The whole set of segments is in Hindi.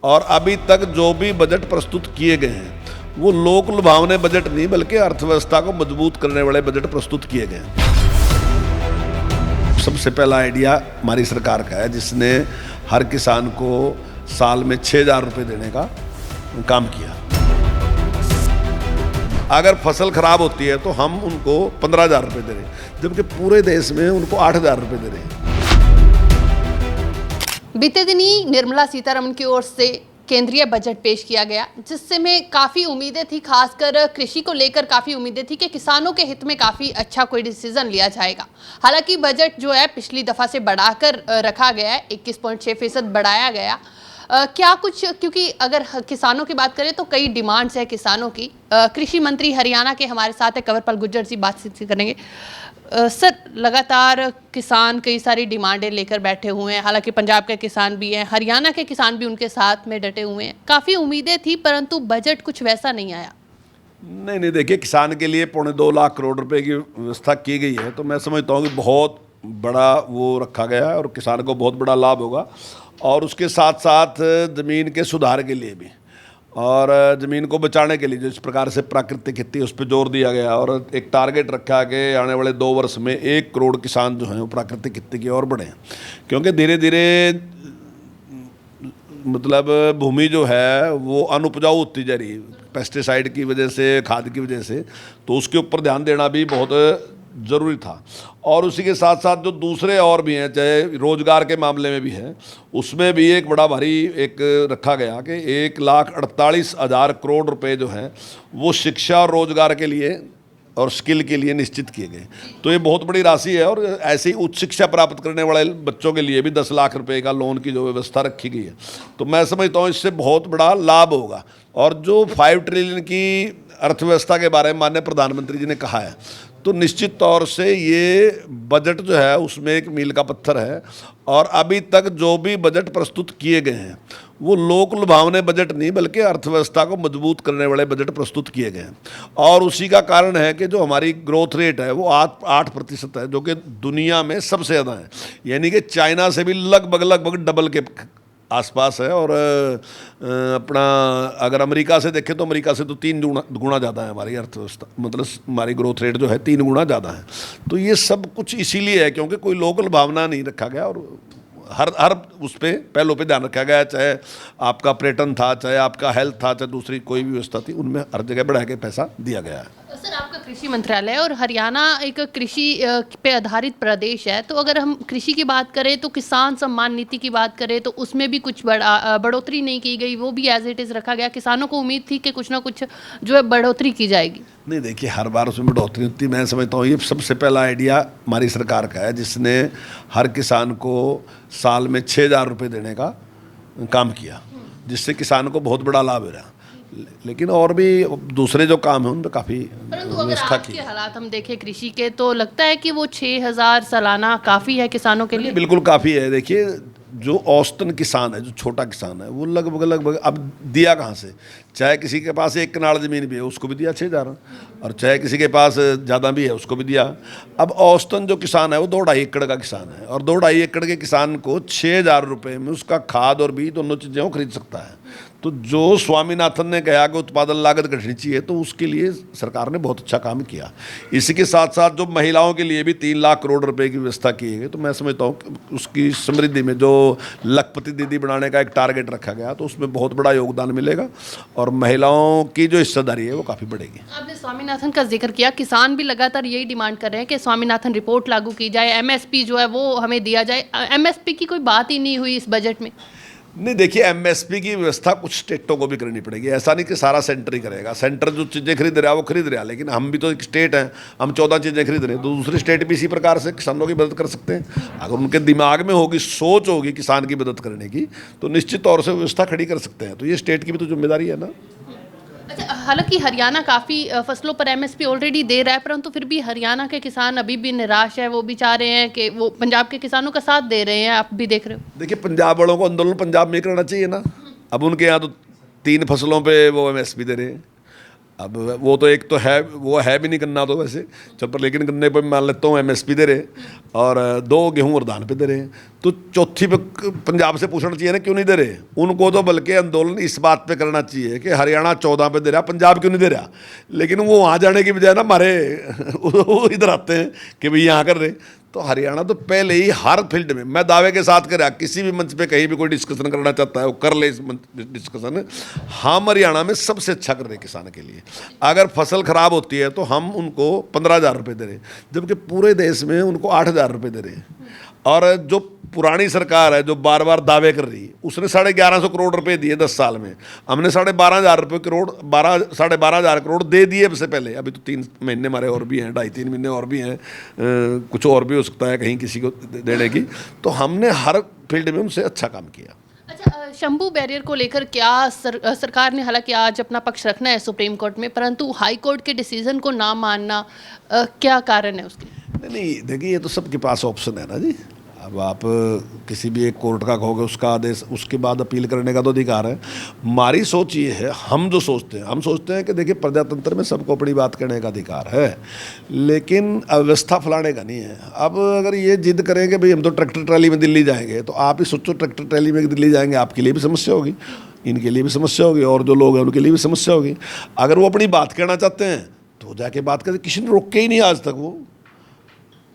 और अभी तक जो भी बजट प्रस्तुत किए गए हैं वो लोक लुभावने बजट नहीं बल्कि अर्थव्यवस्था को मजबूत करने वाले बजट प्रस्तुत किए गए हैं। सबसे पहला आइडिया हमारी सरकार का है जिसने हर किसान को साल में 6,000 रुपये देने का काम किया। अगर फसल खराब होती है तो हम उनको 15,000 रुपये दे रहे हैं, जबकि पूरे देश में उनको 8,000 रुपये दे रहे हैं। बीते दिनी निर्मला सीतारमण की ओर से केंद्रीय बजट पेश किया गया, जिससे में काफ़ी उम्मीदें थी, खासकर कृषि को लेकर काफ़ी उम्मीदें थी कि किसानों के हित में काफ़ी अच्छा कोई डिसीजन लिया जाएगा। हालांकि बजट जो है पिछली दफ़ा से बढ़ाकर रखा गया है, 21.6% बढ़ाया गया। क्या कुछ, क्योंकि अगर किसानों की बात करें तो कई डिमांड्स है किसानों की। कृषि मंत्री हरियाणा के हमारे साथ है, कंवरपाल गुर्जर जी, बातचीत करेंगे। सर, लगातार किसान कई सारी डिमांडें लेकर बैठे हुए हैं। हालांकि पंजाब के किसान भी हैं, हरियाणा के किसान भी उनके साथ में डटे हुए हैं। काफ़ी उम्मीदें थी, परंतु बजट कुछ वैसा नहीं आया। नहीं, देखिए, किसान के लिए 2.25 लाख करोड़ रुपए की व्यवस्था की गई है, तो मैं समझता हूँ कि बहुत बड़ा वो रखा गया है और किसान को बहुत बड़ा लाभ होगा। और उसके साथ साथ ज़मीन के सुधार के लिए भी और ज़मीन को बचाने के लिए जिस प्रकार से प्राकृतिक खेती उस पर जोर दिया गया और एक टारगेट रखा कि आने वाले 2 वर्ष में 1 करोड़ किसान जो हैं वो प्राकृतिक खेती की ओर बढ़ें, क्योंकि धीरे धीरे मतलब भूमि जो है वो अनुपजाऊ होती जा रही है पेस्टिसाइड की वजह से, खाद की वजह से, तो उसके ऊपर ध्यान देना भी बहुत ज़रूरी था। और उसी के साथ साथ जो दूसरे और भी हैं, चाहे रोजगार के मामले में भी है, उसमें भी एक बड़ा भारी एक रखा गया कि 1,48,000 करोड़ रुपए जो हैं वो शिक्षा और रोजगार के लिए और स्किल के लिए निश्चित किए गए। तो ये बहुत बड़ी राशि है और ऐसी उच्च शिक्षा प्राप्त करने वाले बच्चों के लिए भी 10 लाख रुपए का लोन की जो व्यवस्था रखी गई है, तो मैं समझता हूँ इससे बहुत बड़ा लाभ होगा। और जो 5 ट्रिलियन की अर्थव्यवस्था के बारे में माननीय प्रधानमंत्री जी ने कहा है, तो निश्चित तौर से ये बजट जो है उसमें एक मील का पत्थर है। और अभी तक जो भी बजट प्रस्तुत किए गए हैं वो लोक लुभावने बजट नहीं बल्कि अर्थव्यवस्था को मजबूत करने वाले बजट प्रस्तुत किए गए हैं। और उसी का कारण है कि जो हमारी ग्रोथ रेट है वो 8% है, जो कि दुनिया में सबसे ज़्यादा है, यानी कि चाइना से भी लगभग डबल के आसपास है। और अपना अगर अमेरिका से देखें तो अमेरिका से तो 3 गुना ज़्यादा है हमारी अर्थव्यवस्था, मतलब हमारी ग्रोथ रेट जो है 3 गुना ज़्यादा है। तो ये सब कुछ इसीलिए है क्योंकि कोई लोकल भावना नहीं रखा गया और हर उस पर पहलों पे ध्यान रखा गया, चाहे आपका पर्यटन था, चाहे आपका हेल्थ था, चाहे दूसरी कोई भी व्यवस्था थी, उनमें हर जगह बढ़ा के पैसा दिया गया है। सर, आपका कृषि मंत्रालय और हरियाणा एक कृषि पे आधारित प्रदेश है, तो अगर हम कृषि की बात करें तो किसान सम्मान नीति की बात करें तो उसमें भी कुछ बढ़ोतरी नहीं की गई, वो भी एज इट इज़ रखा गया। किसानों को उम्मीद थी कि कुछ ना कुछ जो है बढ़ोतरी की जाएगी। नहीं, देखिए, हर बार उसमें बढ़ोतरी होती है। मैं समझता हूँ ये सबसे पहला आइडिया हमारी सरकार का है जिसने हर किसान को साल में 6,000 रुपये देने का काम किया, जिससे किसान को बहुत बड़ा लाभ हो रहा है। लेकिन और भी दूसरे जो काम हैं उन पर काफ़ी व्यवस्था की। के हालात हम देखें कृषि के, तो लगता है कि वो 6,000 सालाना काफ़ी है किसानों के लिए। बिल्कुल काफ़ी है। देखिए, जो औसतन किसान है, जो छोटा किसान है, वो लगभग अब दिया कहाँ से, चाहे किसी के पास 1 कनाल ज़मीन भी है उसको भी दिया 6,000, और चाहे किसी के पास ज़्यादा भी है उसको भी दिया। अब औसतन जो किसान है वो 2-2.5 एकड़ का किसान है, और 2-2.5 एकड़ के किसान को 6,000 रुपये में उसका खाद और बीज दोनों चीज़ें वो खरीद सकता है। तो जो स्वामीनाथन ने कहा कि उत्पादन लागत घटनी चाहिए, तो उसके लिए सरकार ने बहुत अच्छा काम किया। इसी के साथ साथ जो महिलाओं के लिए भी 3 लाख करोड़ रुपए की व्यवस्था की गई, तो मैं समझता हूँ कि उसकी समृद्धि में जो लखपति दीदी बनाने का एक टारगेट रखा गया, तो उसमें बहुत बड़ा योगदान मिलेगा और महिलाओं की जो हिस्सेदारी है वो काफ़ी बढ़ेगी। आपने स्वामीनाथन का जिक्र किया, किसान भी लगातार यही डिमांड कर रहे हैं कि स्वामीनाथन रिपोर्ट लागू की जाए, एमएसपी जो है वो हमें दिया जाए। एमएसपी की कोई बात ही नहीं हुई इस बजट में। नहीं, देखिए, एमएसपी की व्यवस्था कुछ स्टेटों को भी करनी पड़ेगी। ऐसा नहीं कि सारा सेंटर ही करेगा। सेंटर जो चीज़ें खरीद रहा है वो खरीद रहा है, लेकिन हम भी तो एक स्टेट हैं, हम 14 चीज़ें खरीद रहे हैं, तो दूसरे स्टेट भी इसी प्रकार से किसानों की मदद कर सकते हैं। अगर उनके दिमाग में होगी, सोच होगी किसान की मदद करने की, तो निश्चित तौर से व्यवस्था खड़ी कर सकते हैं। तो ये स्टेट की भी तो जिम्मेदारी है ना। अच्छा, हालांकि हरियाणा काफ़ी फसलों पर एमएसपी ऑलरेडी दे रहा है, परंतु फिर भी हरियाणा के किसान अभी भी निराश है। वो भी चाह रहे हैं कि वो पंजाब के किसानों का साथ दे रहे हैं। आप भी देख रहे हो। देखिए, पंजाब वालों को आंदोलन पंजाब में करना चाहिए ना। अब उनके यहाँ तो 3 फसलों पे वो एमएसपी दे रहे हैं। अब वो तो एक तो है, वो है भी नहीं गन्ना तो वैसे चल पर, लेकिन गन्ने पर मान लेता हूँ MSP दे रहे और 2 गेहूं और धान पे दे रहे हैं। तो चौथी पे पंजाब से पूछना चाहिए ना क्यों नहीं दे रहे उनको, तो बल्कि आंदोलन इस बात पे करना चाहिए कि हरियाणा 14 पे दे रहा, पंजाब क्यों नहीं दे रहा। लेकिन वो वहाँ जाने की बजाय ना हमारे वो इधर आते हैं कि भाई यहाँ कर रहे। तो हरियाणा तो पहले ही हर फील्ड में, मैं दावे के साथ कह रहा, किसी भी मंच पे कहीं भी कोई डिस्कशन करना चाहता है वो कर ले इस डिस्कशन। हम हरियाणा में सबसे अच्छा कर रहे हैं किसान के लिए। अगर फसल खराब होती है तो हम उनको 15,000 रुपये दे रहे हैं, जबकि पूरे देश में उनको 8,000 रुपये दे रहे हैं। और जो पुरानी सरकार है जो बार बार दावे कर रही है, उसने 1150 करोड़ रुपए दिए 10 साल में, हमने 12,500 रुपये करोड़ 12,500 करोड़ दे दिए सबसे पहले। अभी तो 3 महीने हमारे और भी हैं, 2.5-3 महीने और भी हैं, कुछ और भी हो सकता है कहीं किसी को देने की। तो हमने हर फील्ड में उनसे अच्छा काम किया। अच्छा, शंभू बैरियर को लेकर क्या सरकार ने हालांकि आज अपना पक्ष रखना है सुप्रीम कोर्ट में, परंतु हाई कोर्ट के डिसीजन को ना मानना क्या कारण है उसके? नहीं देखिए, ये तो सबके पास ऑप्शन है ना जी। अब आप किसी भी एक कोर्ट का कहोगे उसका आदेश, उसके बाद अपील करने का तो अधिकार है। हमारी सोच ये है, हम जो सोचते हैं, हम सोचते हैं कि देखिए प्रजातंत्र में सबको अपनी बात कहने का अधिकार है, लेकिन अव्यवस्था फैलाने का नहीं है। अब अगर ये जिद करें कि भाई हम तो ट्रैक्टर ट्रैली में दिल्ली जाएंगे, तो आप ही सोचो ट्रैक्टर ट्रैली में दिल्ली जाएंगे, आपके लिए भी समस्या होगी, इनके लिए भी समस्या होगी, और जो लोग हैं उनके लिए भी समस्या होगी। अगर वो अपनी बात कहना चाहते हैं तो जाके बात करें, किसी ने रोके ही नहीं आज तक। वो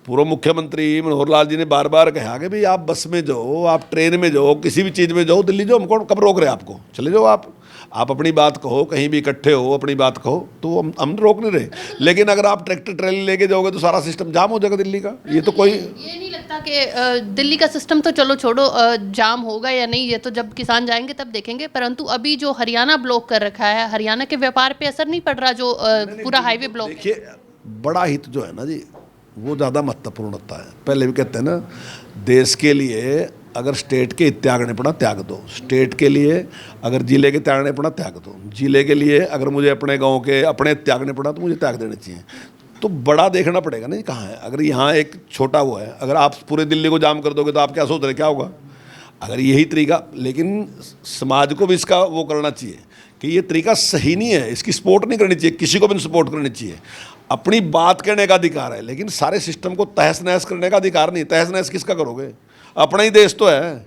पूर्व मुख्यमंत्री मनोहर लाल जी ने बार बार कहा कि भाई आप बस में जाओ, आप ट्रेन में जाओ, किसी भी चीज़ में जाओ, दिल्ली जाओ, हमको कब रोक रहे हैं आपको, चले जाओ आप अपनी बात कहो, कहीं भी इकट्ठे हो अपनी बात कहो, तो हम रोक नहीं रहे। लेकिन अगर आप ट्रैक्टर ट्रैली लेके जाओगे तो सारा सिस्टम जाम हो जाएगा दिल्ली का। ये तो कोई ये नहीं लगता कि दिल्ली का सिस्टम तो चलो छोड़ो, जाम होगा या नहीं ये तो जब किसान जाएंगे तब देखेंगे, परंतु अभी जो हरियाणा ब्लॉक कर रखा है, हरियाणा के व्यापार पे असर नहीं पड़ रहा जो पूरा हाईवे ब्लॉक? देखिए, बड़ा हित जो है ना जी, वो ज़्यादा महत्वपूर्ण होता है। पहले भी कहते हैं ना, देश के लिए अगर स्टेट के त्यागने पड़ा त्याग दो, स्टेट के लिए अगर जिले के त्यागने पड़ा त्याग दो, जिले के लिए अगर मुझे अपने गांव के अपने त्यागने पड़ा तो मुझे त्याग देने चाहिए। तो बड़ा देखना पड़ेगा ना कहाँ है। अगर यहाँ एक छोटा वो है, अगर आप पूरे दिल्ली को जाम कर दोगे तो आप क्या सोच रहे क्या होगा? अगर यही तरीका, लेकिन समाज को भी इसका वो करना चाहिए कि ये तरीका सही नहीं है, इसकी सपोर्ट नहीं करनी चाहिए, किसी को भी सपोर्ट करनी चाहिए। अपनी बात कहने का अधिकार है, लेकिन सारे सिस्टम को तहस नहस करने का अधिकार नहीं। तहस नहस किसका करोगे? अपना ही देश तो है,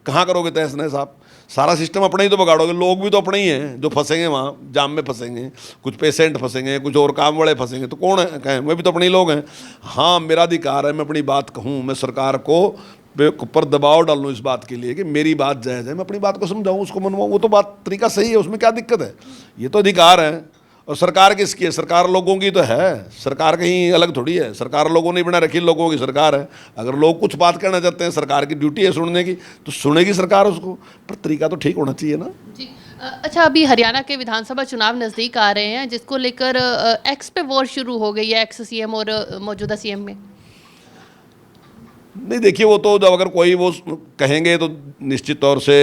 कहाँ करोगे तहस नहस आप? सारा सिस्टम अपना ही तो बगाड़ोगे। लोग भी तो अपने ही हैं जो फंसेंगे, वहाँ जाम में फंसेंगे, कुछ पेशेंट फंसेंगे, कुछ और काम वाले फंसेंगे, तो कौन है कहें? वो भी तो अपने ही लोग हैं। हाँ, मेरा अधिकार है, मैं अपनी बात कहूँ, मैं सरकार को ऊपर दबाव डाल लूँ इस बात के लिए कि मेरी बात जायज़ है, मैं अपनी बात को समझाऊँ, उसको मनवाऊँ, वो तो बात तरीका सही है, उसमें क्या दिक्कत है? ये तो अधिकार है। और सरकार किसकी है? सरकार लोगों की तो है, सरकार कहीं अलग थोड़ी है। सरकार लोगों ने बना रखी, लोगों की सरकार है। अगर लोग कुछ बात कहना चाहते हैं, सरकार की ड्यूटी है सुनने की, तो सुनेगी सरकार उसको, पर तरीका तो ठीक होना चाहिए ना जी। अच्छा, अभी हरियाणा के विधानसभा चुनाव नज़दीक आ रहे हैं, जिसको लेकर एक्स पे वॉर शुरू हो गई है, एक्स CM और मौजूदा CM में। नहीं देखिए, वो तो जब अगर कोई वो कहेंगे तो निश्चित तौर से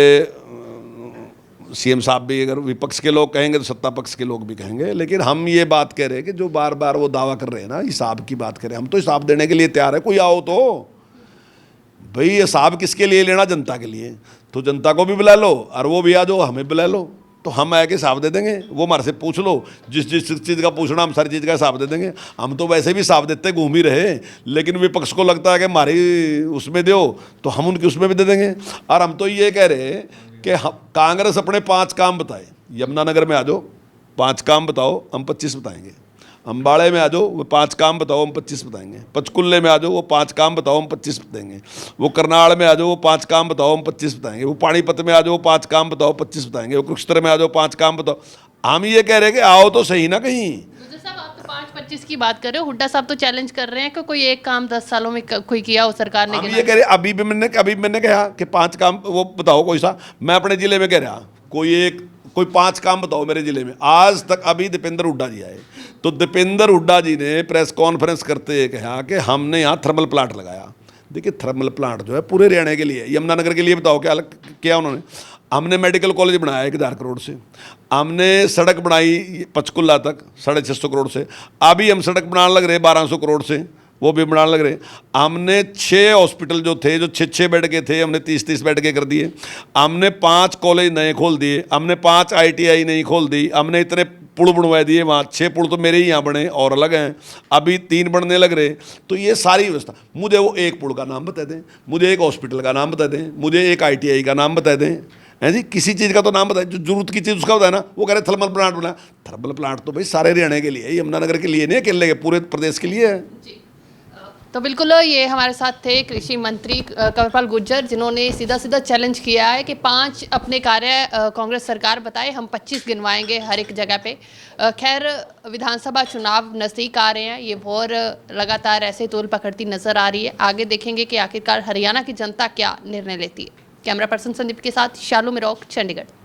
CM साहब भी, अगर विपक्ष के लोग कहेंगे तो सत्ता पक्ष के लोग भी कहेंगे। लेकिन हम ये बात कह रहे हैं कि जो बार बार वो दावा कर रहे हैं ना, हिसाब की बात करें, हम तो हिसाब देने के लिए तैयार है। कोई आओ तो भाई, हिसाब किसके लिए लेना? जनता के लिए। तो जनता को भी बुला लो और वो भी आ जाओ, हमें बुला लो, तो हम आके हिसाब दे देंगे। वो हमारे से पूछ लो, जिस चीज़ का पूछना, हम सारी चीज़ का हिसाब दे देंगे। हम तो वैसे भी हिसाब देते घूम ही रहे, लेकिन विपक्ष को लगता है कि हमारी उसमें दो, तो हम उनकी उसमें भी दे देंगे। और हम तो ये कह रहे हैं कि कांग्रेस अपने 5 काम बताए। यमुनानगर में आ जाओ, 5 काम बताओ, हम 25 बताएंगे। अम्बाड़े में आ जाओ, वो 5 काम बताओ, हम 25 बताएंगे। पंचकुल्ले में आ जाओ, वो 5 काम बताओ, हम 25 बताएंगे। वो करनाल में आ जाओ, वो 5 काम बताओ, हम 25 बताएंगे। वो पानीपत में आ जाओ, 5 काम बताओ, 25 बताएंगे। वो कुरुक्षेत्र में आ जाओ, 5 काम बताओ। हम ये कह रहे हैं कि आओ तो सही ना कहीं। साहब, आप तो 5-25 की बात कर रहे हो, हुड्डा साहब तो चैलेंज कर रहे हैं कि कोई एक काम 10 सालों में कोई किया हो सरकार ने? हम ये कह रहे, अभी मैंने कहा कि 5 काम वो बताओ कोई सा। मैं अपने जिले में कह रहा, कोई 5 काम बताओ मेरे जिले में। आज तक अभी दीपेंद्र हुड्डा जी आए, तो दीपेंद्र हुड्डा जी ने प्रेस कॉन्फ्रेंस करते हुए कहा कि हमने यहाँ थर्मल प्लांट लगाया। देखिए, थर्मल प्लांट जो है पूरे हरियाणा के लिए, यमुनानगर के लिए बताओ क्या किया उन्होंने? हमने मेडिकल कॉलेज बनाया 1,000 करोड़ से, हमने सड़क बनाई पंचकुला तक 650 करोड़ से, अभी हम सड़क बनाने लग रहे 1,200 करोड़ से। वो भी बनाने लग रहे। हमने 6 हॉस्पिटल जो थे, जो 6-6 बेड के थे, हमने 30-30 बेड के कर दिए। हमने 5 कॉलेज नए खोल दिए, हमने 5 ITI नई खोल दी, हमने इतने पुल बनवा दिए वहाँ। 6 पुल तो मेरे ही यहाँ बने और अलग हैं, अभी 3 बनने लग रहे। तो ये सारी व्यवस्था, मुझे वो एक पुल का नाम बता दें, मुझे एक हॉस्पिटल का नाम बता दें, मुझे एक ITI का नाम बता दें, है जी। किसी चीज़ का तो नाम बताए, जो जरूरत की चीज़ उसका बताए ना। वो कह रहे थर्मल प्लांट बना, थर्मल प्लांट तो भाई सारे हरियाणा के लिए, यमुनानगर के लिए नहीं, अकेले के पूरे प्रदेश के लिए है। तो बिल्कुल ये हमारे साथ थे कृषि मंत्री कंवरपाल गुर्जर, जिन्होंने सीधा सीधा चैलेंज किया है कि 5 अपने कार्य कांग्रेस सरकार बताए, हम 25 गिनवाएंगे हर एक जगह पे। खैर विधानसभा चुनाव नज़दीक आ रहे हैं, ये वॉर लगातार ऐसे तोल पकड़ती नजर आ रही है। आगे देखेंगे कि आखिरकार हरियाणा की जनता क्या निर्णय लेती है। कैमरा पर्सन संदीप के साथ शालू मिरोक, चंडीगढ़।